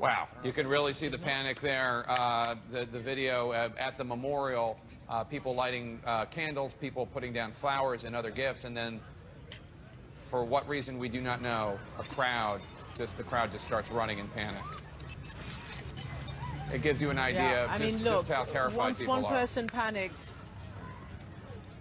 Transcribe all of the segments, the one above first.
Wow, you can really see the panic there. The video at the memorial, people lighting candles, people putting down flowers and other gifts, and then, for what reason we do not know, the crowd just starts running in panic. It gives you an idea of just how terrified people are. Once one person panics,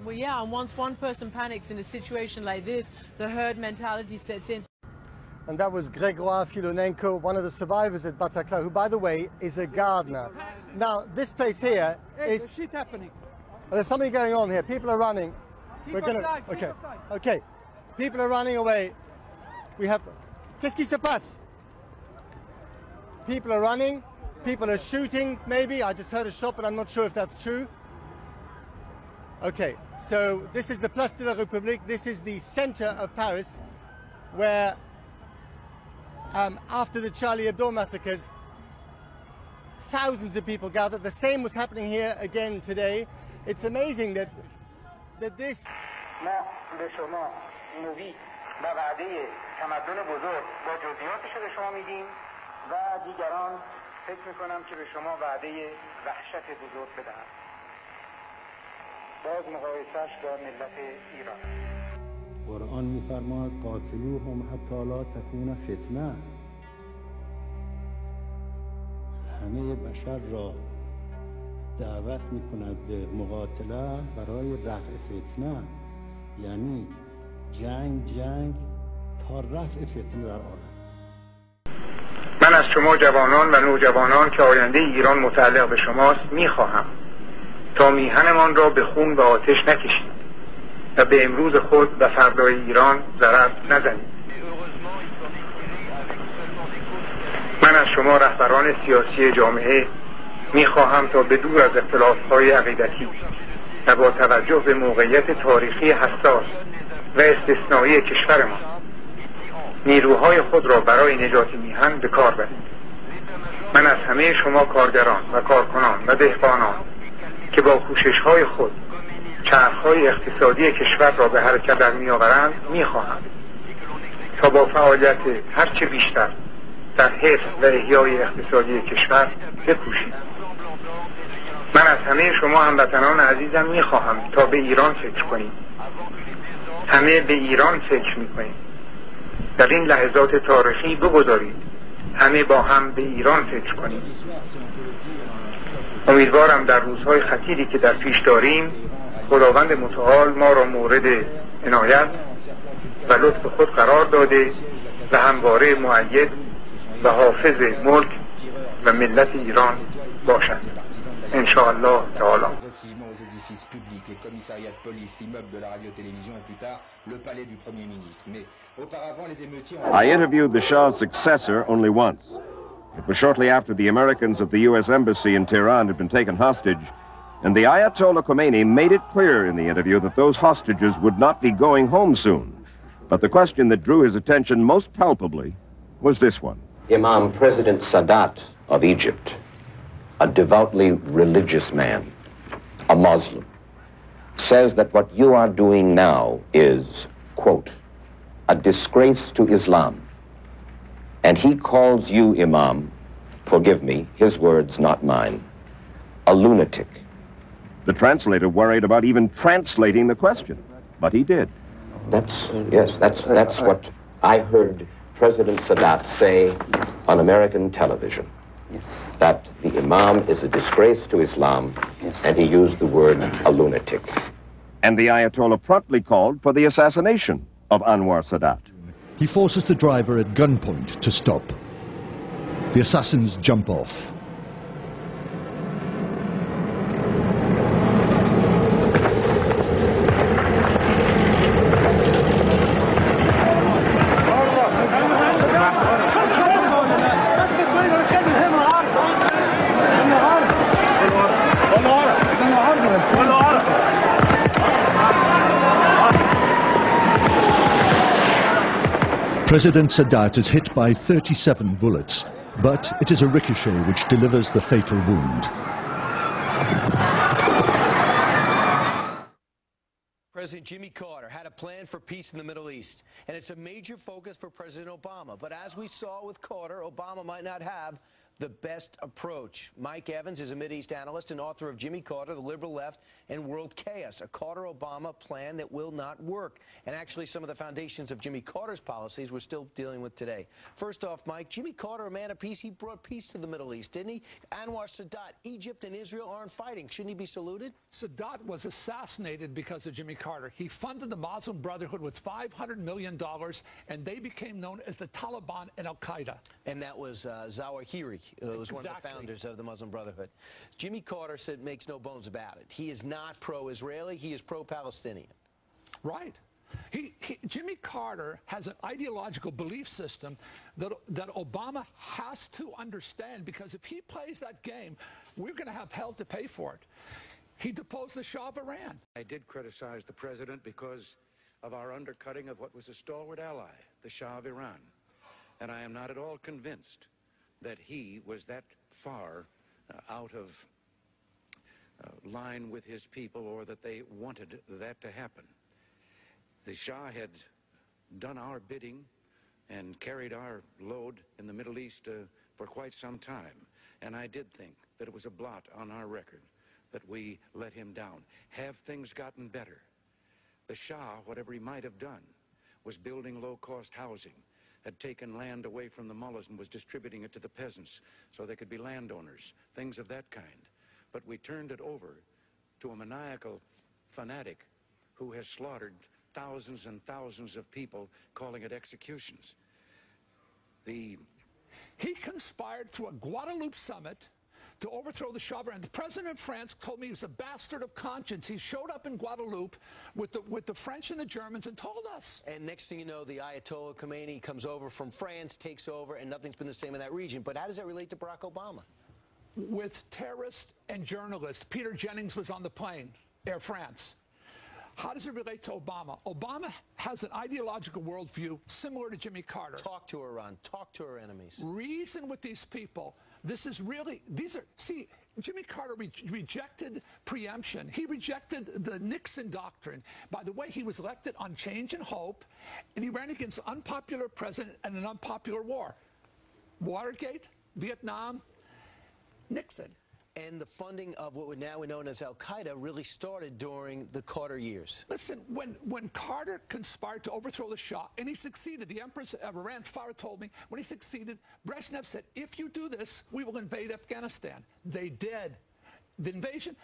well, yeah, and once one person panics in a situation like this, the herd mentality sets in. And that was Gregoire Filonenko, one of the survivors at Bataclan, who, by the way, is a gardener. Now, this place here is... There's shit happening. There's something going on here. People are running. Okay. People are running away. We have... Qu'est-ce qui se passe? People are running. People are shooting, maybe. I just heard a shot, but I'm not sure if that's true. Okay, so this is the Place de la République. This is the center of Paris, where after the Charlie Hebdo massacres, thousands of people gathered. The same was happening here again today. It's amazing that this... ما به شما نوید و وعده تمدن بزرگ با جزئیاتش به شما میدیم و دیگران فکر میکنم که به شما وعده وحشت بزرگ بدهم. باز مقایسه‌اش با ملت ایران. قرآن می‌فرماید قاتلوهم حتی لا تکون فتنه. همه بشر را دعوت می‌کند به مقاتله برای رفع فتنه، یعنی جنگ تا رفع فتنه در عالم. من از شما جوانان و نوجوانان که آینده ایران متعلق به شماست می‌خواهم تا میهنمان را به خون و آتش نکشید و به امروز خود و فردای ایران ضرر نزنید. من از شما رهبران سیاسی جامعه میخواهم تا به دور از اختلاف‌های عقیدتی و با توجه به موقعیت تاریخی حساس و استثنایی کشورمان نیروهای خود را برای نجات میهن به کار برید. من از همه شما کارگران و کارکنان و دهقانان که با کوشش‌های خود چرخ‌های اقتصادی کشور را به حرکت در می‌آورند می‌خواهم تا با فعالیت هرچه بیشتر در حفظ و احیای اقتصادی کشور بکوشید. من از همه شما هموطنان عزیزم می‌خواهم تا به ایران فکر کنید. همه به ایران فکر می‌کنید. در این لحظات تاریخی بگذارید همه با هم به ایران فکر کنید. امیدوارم در روزهای خطیری که در پیش داریم خداوند متعال ما را مورد عنایت و لطف خود قرار داده و همواره مؤید و حافظ ملک و ملت ایران باشد ان شاء الله تعالی. I interviewed the Shah's successor only once. It was shortly after the Americans at the U.S. Embassy in Tehran had been taken hostage, and the Ayatollah Khomeini made it clear in the interview that those hostages would not be going home soon. But the question that drew his attention most palpably was this one. Imam President Sadat of Egypt, a devoutly religious man, a Muslim, says that what you are doing now is, quote, a disgrace to Islam. And he calls you, Imam, forgive me, his words, not mine, a lunatic. The translator worried about even translating the question, but he did. That's what I heard President Sadat say on American television. Yes. That the Imam is a disgrace to Islam, yes. And he used the word a lunatic. And the Ayatollah promptly called for the assassination of Anwar Sadat. He forces the driver at gunpoint to stop. The assassins jump off. President Sadat is hit by 37 bullets, but it is a ricochet which delivers the fatal wound. President Jimmy Carter had a plan for peace in the Middle East, and it's a major focus for President Obama. But as we saw with Carter, Obama might not have the best approach. Mike Evans is a Mideast analyst and author of Jimmy Carter, The Liberal Left, and World Chaos, a Carter-Obama plan that will not work. And actually, some of the foundations of Jimmy Carter's policies we're still dealing with today. First off, Mike, Jimmy Carter, a man of peace, he brought peace to the Middle East, didn't he? Anwar Sadat, Egypt and Israel aren't fighting. Shouldn't he be saluted? Sadat was assassinated because of Jimmy Carter. He funded the Muslim Brotherhood with $500 million, and they became known as the Taliban and Al-Qaeda. And that was Zawahiri. Was one of the founders of the Muslim Brotherhood. Jimmy Carter said, makes no bones about it. He is not pro-Israeli. He is pro-Palestinian. Right. Jimmy Carter has an ideological belief system that Obama has to understand, because if he plays that game, we're going to have hell to pay for it. He deposed the Shah of Iran. I did criticize the president because of our undercutting of what was a stalwart ally, the Shah of Iran. And I am not at all convinced that he was that far out of line with his people, or that they wanted that to happen. The Shah had done our bidding and carried our load in the Middle East for quite some time. And I did think that it was a blot on our record that we let him down. Have things gotten better? The Shah, whatever he might have done, was building low-cost housing, had taken land away from the mullahs and was distributing it to the peasants so they could be landowners, things of that kind. But we turned it over to a maniacal fanatic who has slaughtered thousands and thousands of people, calling it executions. He conspired through a Guadeloupe summit to overthrow the Shah of Iran. The president of France told me he was a bastard of conscience. He showed up in Guadeloupe with the French and the Germans and told us. And next thing you know, the Ayatollah Khomeini comes over from France, takes over, and nothing's been the same in that region. But how does that relate to Barack Obama? With terrorists and journalists. Peter Jennings was on the plane, Air France. How does it relate to Obama? Obama has an ideological worldview similar to Jimmy Carter. Talk to Iran. Talk to our enemies. Reason with these people. This is really, see, Jimmy Carter rejected preemption. He rejected the Nixon doctrine. By the way, he was elected on change and hope, and he ran against an unpopular president and an unpopular war. Watergate, Vietnam, Nixon. And the funding of what now we know as Al-Qaeda really started during the Carter years. Listen, when Carter conspired to overthrow the Shah, and he succeeded, the Empress of Iran, Farah, told me, when he succeeded, Brezhnev said, if you do this, we will invade Afghanistan. They did. The invasion,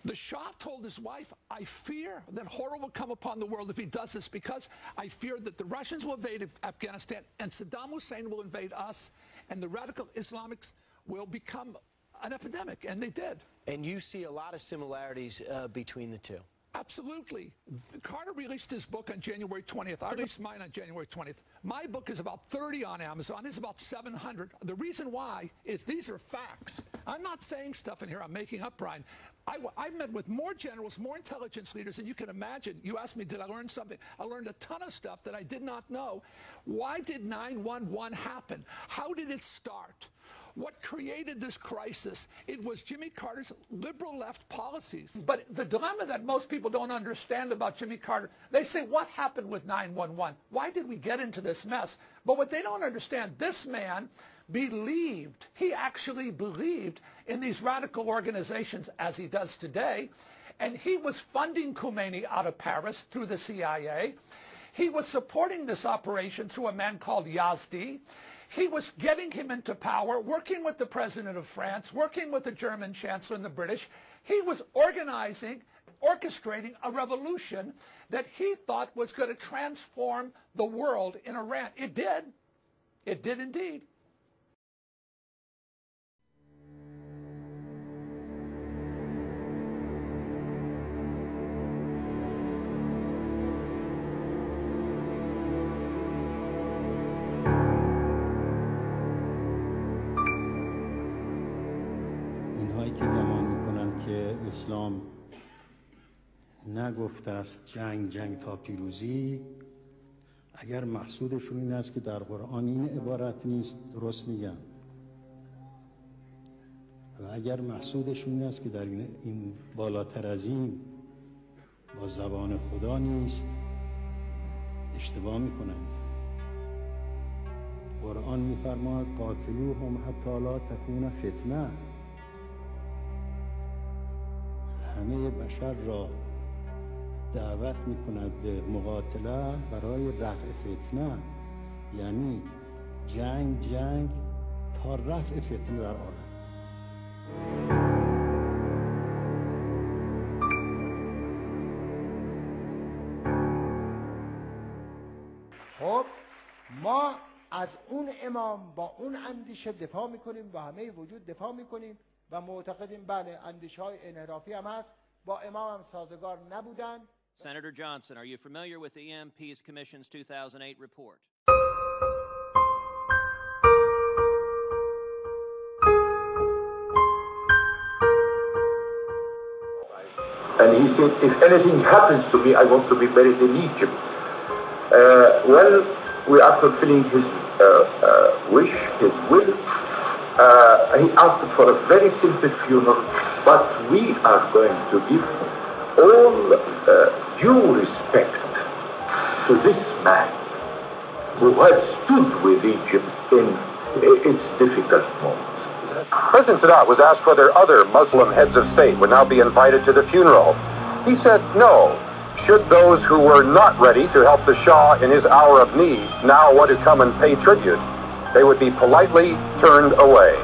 the Shah told his wife, I fear that horror will come upon the world if he does this, because I fear that the Russians will invade Afghanistan, and Saddam Hussein will invade us, and the radical Islamics will become an epidemic, and they did. And you see a lot of similarities between the two. Absolutely. Carter released his book on January 20th. I released mine on January 20th. My book is about 30 on Amazon. It's about 700. The reason why is these are facts. I'm not saying stuff in here I'm making up, Brian. I met with more generals, more intelligence leaders than you can imagine. You asked me, did I learn something? I learned a ton of stuff that I did not know. Why did 9/11 happen? How did it start? What created this crisis? It was Jimmy Carter's liberal left policies. But the dilemma that most people don't understand about Jimmy Carter, they say, what happened with 9/11? Why did we get into this mess? But what they don't understand, this man believed, he actually believed in these radical organizations as he does today. And he was funding Khomeini out of Paris through the CIA. He was supporting this operation through a man called Yazdi. He was getting him into power, working with the president of France, working with the German chancellor and the British. He was organizing, orchestrating a revolution that he thought was going to transform the world in Iran. It did. It did indeed. اسلام نگفته است جنگ تا پیروزی. اگر مقصودشون این است که در قرآن این عبارت نیست، درست میگن. و اگر مقصودشون این است که در این بالاتر از این با زبان خدا نیست اشتباه میکنند. قرآن میفرماید قاتلوهم حتی لا تکون فتنه. همه بشر را دعوت میکند به مقاتله برای رفع فتنه، یعنی جنگ تا رفع فتنه در عالم. خب ما از اون امام با اون اندیشه دفاع میکنیم، با همه وجود دفاع میکنیم و معتقدیم بله اندیشه های انحرافی هم هست، با امام هم سازگار نبودن. Senator Johnson, are you familiar with the EM Peace Commission's 2008 report? And he said, if anything happens to me, I want to be buried in Egypt. Well, we are fulfilling his wish, his will. He asked for a very simple funeral, but we are going to give all due respect to this man who has stood with Egypt in its difficult moments. President Sadat was asked whether other Muslim heads of state would now be invited to the funeral. He said no. Should those who were not ready to help the Shah in his hour of need now want to come and pay tribute, they would be politely turned away.